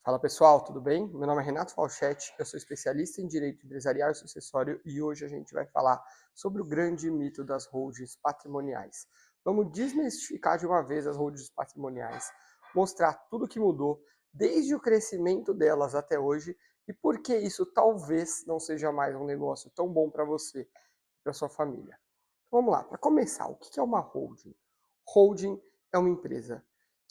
Fala pessoal, tudo bem? Meu nome é Renato Falchetti, eu sou especialista em Direito Empresarial e Sucessório e hoje a gente vai falar sobre o grande mito das holdings patrimoniais. Vamos desmistificar de uma vez as holdings patrimoniais, mostrar tudo o que mudou desde o crescimento delas até hoje e por que isso talvez não seja mais um negócio tão bom para você e para sua família. Então, vamos lá, para começar, o que é uma holding? Holding é uma empresa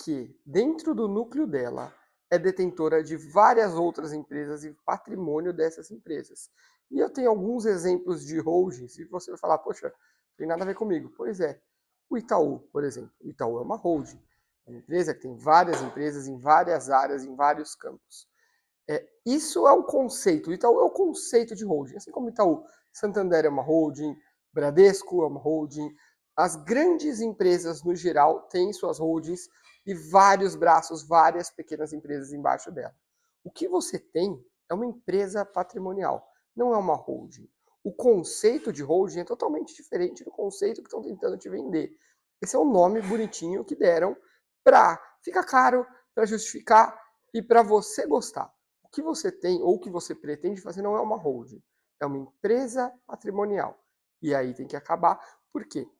que, dentro do núcleo dela, é detentora de várias outras empresas e patrimônio dessas empresas. E eu tenho alguns exemplos de holdings e você vai falar, poxa, não tem nada a ver comigo. Pois é, o Itaú, por exemplo. O Itaú é uma holding, é uma empresa que tem várias empresas em várias áreas, em vários campos. Isso é o conceito, o Itaú é o conceito de holding, assim como o Itaú, Santander é uma holding, Bradesco é uma holding, as grandes empresas no geral têm suas holdings e vários braços, várias pequenas empresas embaixo dela. O que você tem é uma empresa patrimonial, não é uma holding. O conceito de holding é totalmente diferente do conceito que estão tentando te vender. Esse é o nome bonitinho que deram para ficar caro, para justificar e para você gostar. O que você tem ou o que você pretende fazer não é uma holding, é uma empresa patrimonial. E aí tem que acabar. Por quê?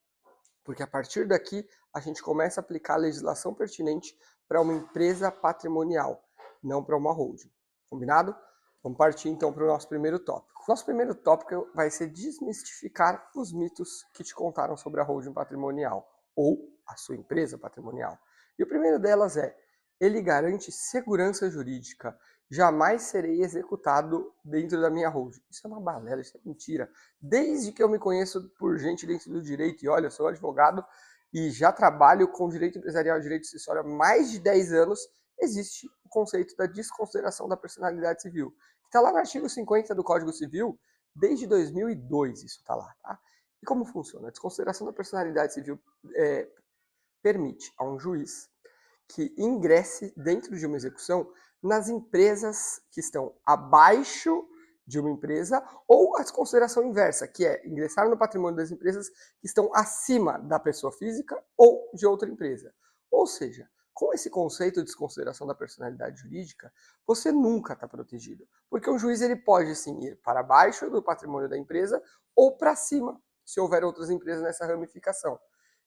Porque a partir daqui a gente começa a aplicar a legislação pertinente para uma empresa patrimonial, não para uma holding. Combinado? Vamos partir então para o nosso primeiro tópico. Nosso primeiro tópico vai ser desmistificar os mitos que te contaram sobre a holding patrimonial ou a sua empresa patrimonial. E o primeiro delas é: ele garante segurança jurídica. Jamais serei executado dentro da minha holding. Isso é uma balela, isso é mentira. Desde que eu me conheço por gente dentro do direito, e olha, eu sou advogado e já trabalho com direito empresarial e direito sucessório há mais de 10 anos, existe o conceito da desconsideração da personalidade civil, que está lá no artigo 50 do Código Civil, desde 2002 isso está lá, tá? E como funciona? A desconsideração da personalidade civil permite a um juiz que ingresse dentro de uma execução nas empresas que estão abaixo de uma empresa ou a desconsideração inversa, que é ingressar no patrimônio das empresas que estão acima da pessoa física ou de outra empresa. Ou seja, com esse conceito de desconsideração da personalidade jurídica, você nunca está protegido, porque o juiz ele pode sim ir para baixo do patrimônio da empresa ou para cima, se houver outras empresas nessa ramificação.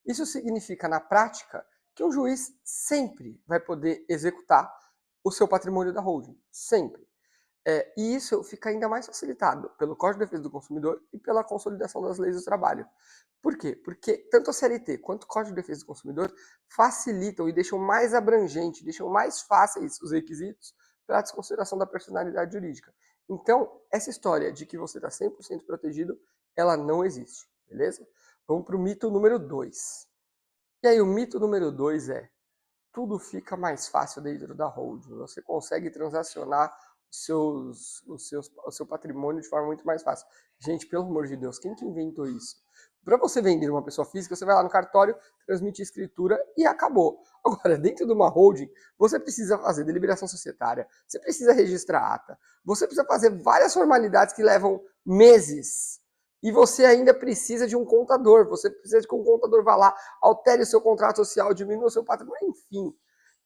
Isso significa, na prática, que o juiz sempre vai poder executar o seu patrimônio da holding, sempre. E isso fica ainda mais facilitado pelo Código de Defesa do Consumidor e pela consolidação das leis do trabalho. Por quê? Porque tanto a CLT quanto o Código de Defesa do Consumidor facilitam e deixam mais abrangente, deixam mais fáceis os requisitos para a desconsideração da personalidade jurídica. Então, essa história de que você está 100% protegido, ela não existe, beleza? Vamos para o mito número 2. E aí, o mito número 2 é: tudo fica mais fácil dentro da holding. Você consegue transacionar o seu patrimônio de forma muito mais fácil. Gente, pelo amor de Deus, quem que inventou isso? Para você vender uma pessoa física, você vai lá no cartório, transmite escritura e acabou. Agora, dentro de uma holding, você precisa fazer deliberação societária, você precisa registrar ata, você precisa fazer várias formalidades que levam meses. E você ainda precisa de um contador, você precisa de que um contador vá lá, altere o seu contrato social, diminua o seu patrimônio, enfim.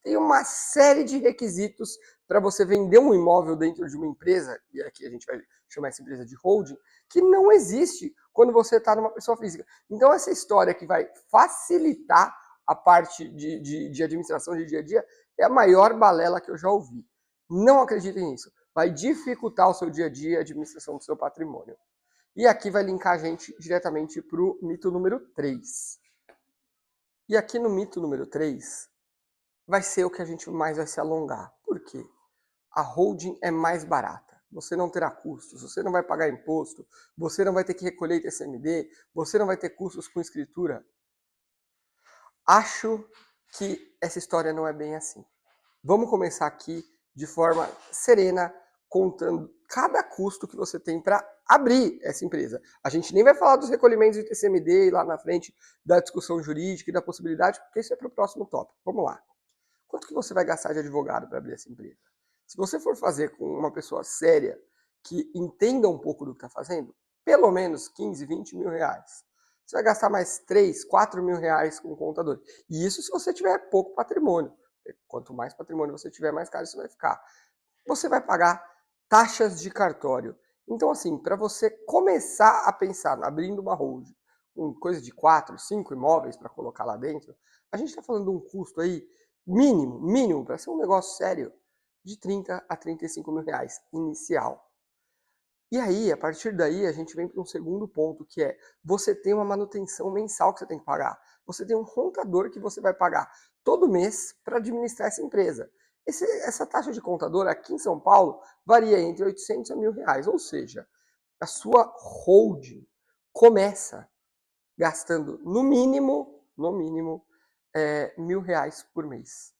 Tem uma série de requisitos para você vender um imóvel dentro de uma empresa, e aqui a gente vai chamar essa empresa de holding, que não existe quando você está numa pessoa física. Então, essa história que vai facilitar a parte de administração de dia a dia é a maior balela que eu já ouvi. Não acreditem nisso. Vai dificultar o seu dia a dia, a administração do seu patrimônio. E aqui vai linkar a gente diretamente para o mito número 3. E aqui no mito número 3, vai ser o que a gente mais vai se alongar. Por quê? A holding é mais barata. Você não terá custos, você não vai pagar imposto, você não vai ter que recolher TCMD, você não vai ter custos com escritura. Acho que essa história não é bem assim. Vamos começar aqui de forma serena, contando cada custo que você tem para abrir essa empresa. A gente nem vai falar dos recolhimentos de TCMD lá na frente, da discussão jurídica e da possibilidade, porque isso é para o próximo tópico. Vamos lá. Quanto que você vai gastar de advogado para abrir essa empresa? Se você for fazer com uma pessoa séria, que entenda um pouco do que está fazendo, pelo menos 15, 20 mil reais. Você vai gastar mais 3, 4 mil reais com o contador. E isso se você tiver pouco patrimônio. Quanto mais patrimônio você tiver, mais caro isso vai ficar. você vai pagar taxas de cartório. Então, assim, para você começar a pensar abrindo uma holding, com coisa de 4, 5 imóveis para colocar lá dentro, a gente está falando de um custo aí mínimo, para ser um negócio sério, de 30 a 35 mil reais inicial. E aí, a partir daí, a gente vem para um segundo ponto, que é você tem uma manutenção mensal que você tem que pagar. Você tem um contador que você vai pagar todo mês para administrar essa empresa. Essa taxa de contador aqui em São Paulo varia entre 800 a mil reais, ou seja, a sua holding começa gastando no mínimo, mil reais por mês.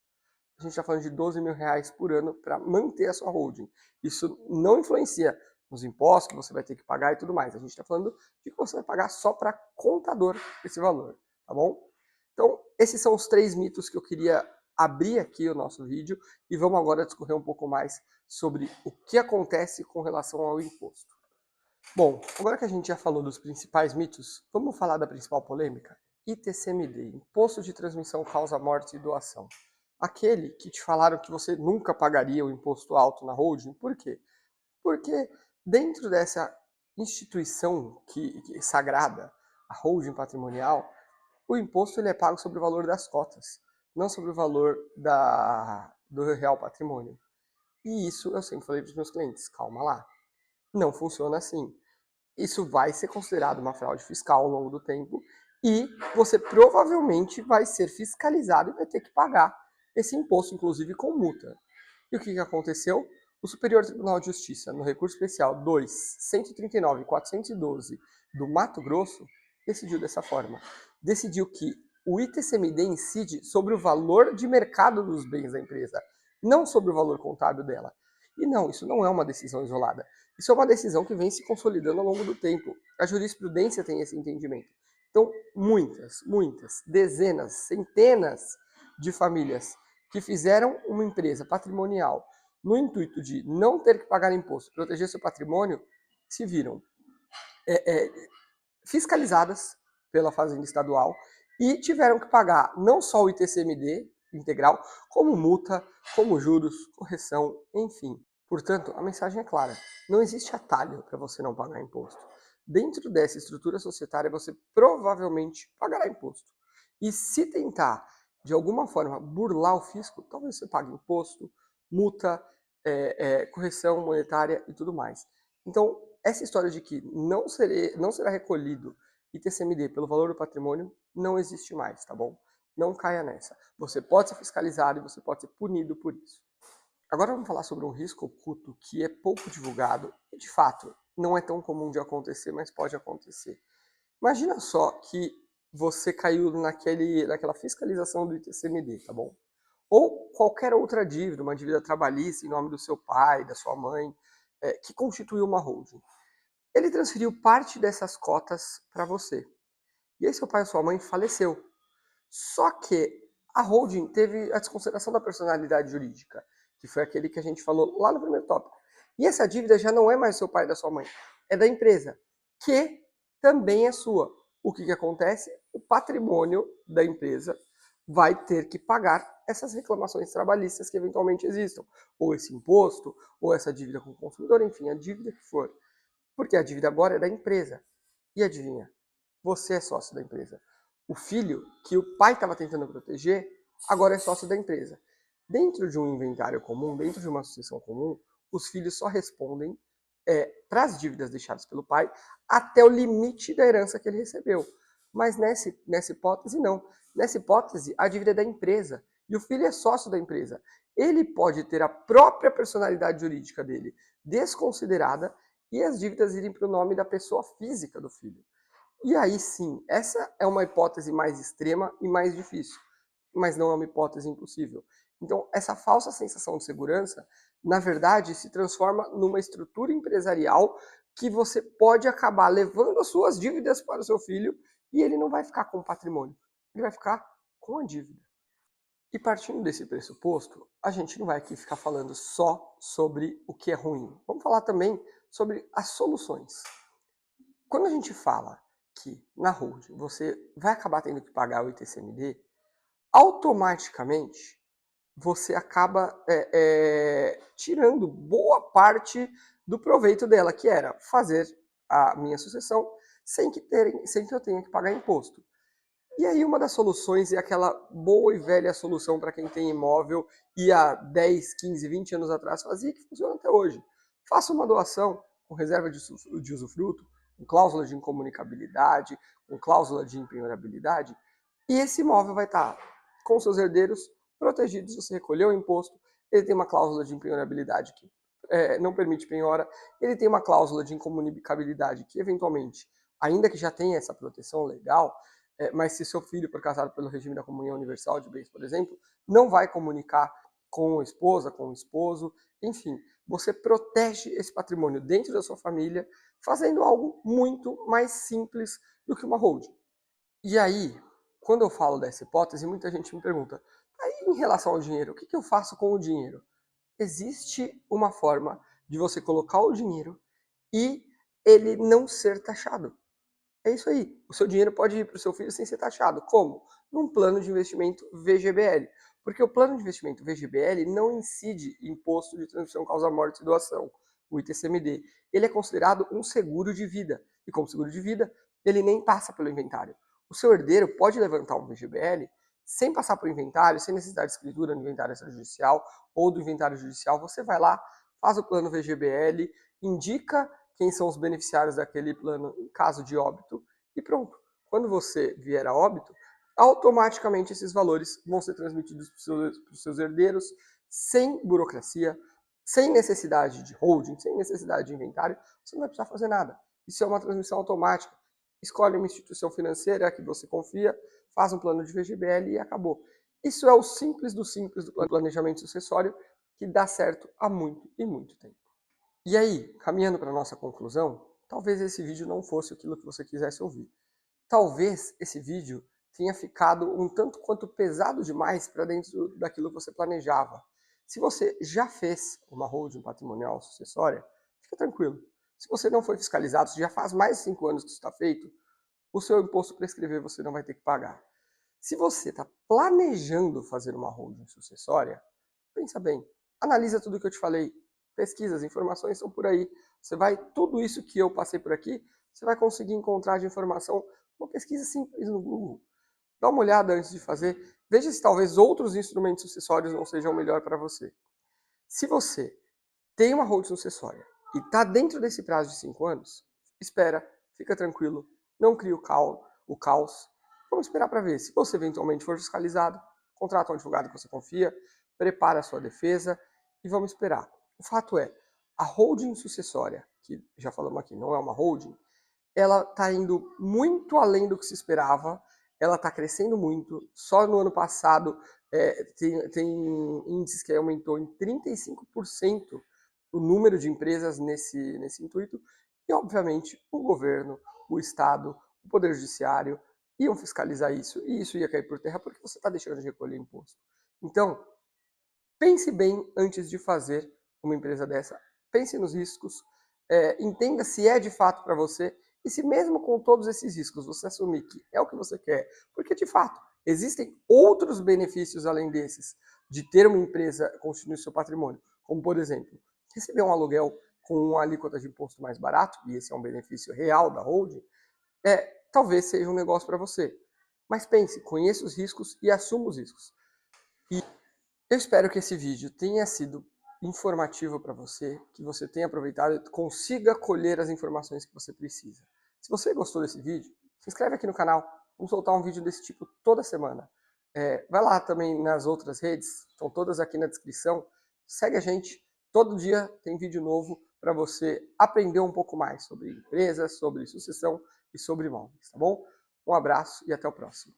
A gente está falando de 12 mil reais por ano para manter a sua holding. Isso não influencia nos impostos que você vai ter que pagar e tudo mais. A gente está falando de que você vai pagar só para contador esse valor, tá bom? Então, esses são os 3 mitos que eu queria abrir aqui o nosso vídeo e vamos agora discorrer um pouco mais sobre o que acontece com relação ao imposto. Bom, agora que a gente já falou dos principais mitos, vamos falar da principal polêmica? ITCMD, Imposto de Transmissão Causa Morte e Doação. Aquele que te falaram que você nunca pagaria o imposto alto na holding, por quê? Porque dentro dessa instituição que é sagrada, a holding patrimonial, o imposto ele é pago sobre o valor das cotas, não sobre o valor do real patrimônio. E isso eu sempre falei para os meus clientes, calma lá, não funciona assim. Isso vai ser considerado uma fraude fiscal ao longo do tempo e você provavelmente vai ser fiscalizado e vai ter que pagar esse imposto, inclusive com multa. E o que aconteceu? O Superior Tribunal de Justiça, no recurso especial 2.139.412 do Mato Grosso, decidiu dessa forma. Decidiu que o ITCMD incide sobre o valor de mercado dos bens da empresa, não sobre o valor contábil dela. E não, isso não é uma decisão isolada. Isso é uma decisão que vem se consolidando ao longo do tempo. A jurisprudência tem esse entendimento. Então, muitas, dezenas, centenas de famílias que fizeram uma empresa patrimonial no intuito de não ter que pagar imposto, proteger seu patrimônio, se viram fiscalizadas pela Fazenda Estadual e tiveram que pagar não só o ITCMD integral, como multa, como juros, correção, enfim. Portanto, a mensagem é clara: não existe atalho para você não pagar imposto. Dentro dessa estrutura societária, você provavelmente pagará imposto. E se tentar, de alguma forma, burlar o fisco, talvez você pague imposto, multa, correção monetária e tudo mais. Então, essa história de que não será recolhido ITCMD pelo valor do patrimônio não existe mais, tá bom? Não caia nessa. Você pode ser fiscalizado e você pode ser punido por isso. Agora vamos falar sobre um risco oculto que é pouco divulgado e, de fato, não é tão comum de acontecer, mas pode acontecer. Imagina só que você caiu naquela fiscalização do ITCMD, tá bom? Ou qualquer outra dívida, uma dívida trabalhista em nome do seu pai, da sua mãe, que constituiu uma holding. Ele transferiu parte dessas cotas para você. E aí seu pai ou sua mãe faleceu. Só que a holding teve a desconsideração da personalidade jurídica, que foi aquele que a gente falou lá no primeiro tópico. E essa dívida já não é mais do seu pai e da sua mãe, é da empresa, que também é sua. O que acontece? O patrimônio da empresa vai ter que pagar essas reclamações trabalhistas que eventualmente existam, ou esse imposto, ou essa dívida com o consumidor, enfim, a dívida que for. Porque a dívida agora é da empresa. E adivinha? Você é sócio da empresa. O filho, que o pai estava tentando proteger, agora é sócio da empresa. Dentro de um inventário comum, dentro de uma sucessão comum, os filhos só respondem para as dívidas deixadas pelo pai até o limite da herança que ele recebeu. Mas nessa hipótese, não. Nessa hipótese, a dívida é da empresa. E o filho é sócio da empresa. Ele pode ter a própria personalidade jurídica dele desconsiderada e as dívidas irem para o nome da pessoa física do filho. E aí sim, essa é uma hipótese mais extrema e mais difícil, mas não é uma hipótese impossível. Então, essa falsa sensação de segurança, na verdade, se transforma numa estrutura empresarial que você pode acabar levando as suas dívidas para o seu filho e ele não vai ficar com o patrimônio, ele vai ficar com a dívida. E partindo desse pressuposto, a gente não vai aqui ficar falando só sobre o que é ruim. Vamos falar também sobre as soluções. Quando a gente fala que na holding você vai acabar tendo que pagar o ITCMD, automaticamente você acaba tirando boa parte do proveito dela, que era fazer a minha sucessão sem que eu tenha que pagar imposto. E aí uma das soluções é aquela boa e velha solução para quem tem imóvel e há 10, 15, 20 anos atrás fazia, que funciona até hoje. Faça uma doação com reserva de usufruto, com cláusula de incomunicabilidade, com cláusula de impenhorabilidade, e esse imóvel vai estar com seus herdeiros protegidos. Se você recolheu o imposto, ele tem uma cláusula de impenhorabilidade que não permite penhora, ele tem uma cláusula de incomunicabilidade que, eventualmente, ainda que já tenha essa proteção legal, mas se seu filho for casado pelo regime da comunhão universal de bens, por exemplo, não vai comunicar com a esposa, com o esposo, enfim, você protege esse patrimônio dentro da sua família, fazendo algo muito mais simples do que uma holding. E aí, quando eu falo dessa hipótese, muita gente me pergunta, aí em relação ao dinheiro, o que eu faço com o dinheiro? Existe uma forma de você colocar o dinheiro e ele não ser taxado. É isso aí. O seu dinheiro pode ir para o seu filho sem ser taxado. Como? Num plano de investimento VGBL. Porque o plano de investimento VGBL não incide imposto de transmissão causa-morte e doação, o ITCMD. Ele é considerado um seguro de vida. E como seguro de vida, ele nem passa pelo inventário. O seu herdeiro pode levantar um VGBL sem passar por inventário, sem necessidade de escritura no inventário extrajudicial ou do inventário judicial. Você vai lá, faz o plano VGBL, indica quem são os beneficiários daquele plano em caso de óbito e pronto. Quando você vier a óbito, automaticamente esses valores vão ser transmitidos para os seus herdeiros sem burocracia, sem necessidade de holding, sem necessidade de inventário, você não vai precisar fazer nada. Isso é uma transmissão automática. Escolhe uma instituição financeira que você confia, faz um plano de VGBL e acabou. Isso é o simples do planejamento sucessório que dá certo há muito e muito tempo. E aí, caminhando para a nossa conclusão, talvez esse vídeo não fosse aquilo que você quisesse ouvir. Talvez esse vídeo tenha ficado um tanto quanto pesado demais para dentro daquilo que você planejava. Se você já fez uma holding patrimonial sucessória, fica tranquilo. Se você não foi fiscalizado, se já faz mais de 5 anos que isso está feito, o seu imposto prescrever você não vai ter que pagar. Se você está planejando fazer uma holding sucessória, pensa bem, analisa tudo o que eu te falei, pesquisa, as informações estão por aí. Você vai, tudo isso que eu passei por aqui, você vai conseguir encontrar de informação, uma pesquisa simples no Google. Dá uma olhada antes de fazer, veja se talvez outros instrumentos sucessórios não sejam melhor para você. Se você tem uma holding sucessória e está dentro desse prazo de 5 anos, espera, fica tranquilo, não cria o caos. Vamos esperar para ver. Se você eventualmente for fiscalizado, contrata um advogado que você confia, prepara a sua defesa e vamos esperar. O fato é, a holding sucessória, que já falamos aqui, não é uma holding, ela está indo muito além do que se esperava, ela está crescendo muito. Só no ano passado tem índices que aumentou em 35% o número de empresas nesse intuito, e obviamente o governo, o Estado, o Poder Judiciário iam fiscalizar isso, e isso ia cair por terra porque você está deixando de recolher imposto. Então, pense bem antes de fazer uma empresa dessa. Pense nos riscos, entenda se é de fato para você e se mesmo com todos esses riscos você assumir que é o que você quer, porque de fato existem outros benefícios além desses de ter uma empresa constituir seu patrimônio, como por exemplo, receber um aluguel com uma alíquota de imposto mais barato, e esse é um benefício real da holding, talvez seja um negócio para você. Mas pense, conheça os riscos e assuma os riscos. Eu espero que esse vídeo tenha sido informativo para você, que você tenha aproveitado e consiga colher as informações que você precisa. Se você gostou desse vídeo, se inscreve aqui no canal, vamos soltar um vídeo desse tipo toda semana. Vai lá também nas outras redes, estão todas aqui na descrição, segue a gente, todo dia tem vídeo novo para você aprender um pouco mais sobre empresas, sobre sucessão e sobre imóveis, tá bom? Um abraço e até o próximo.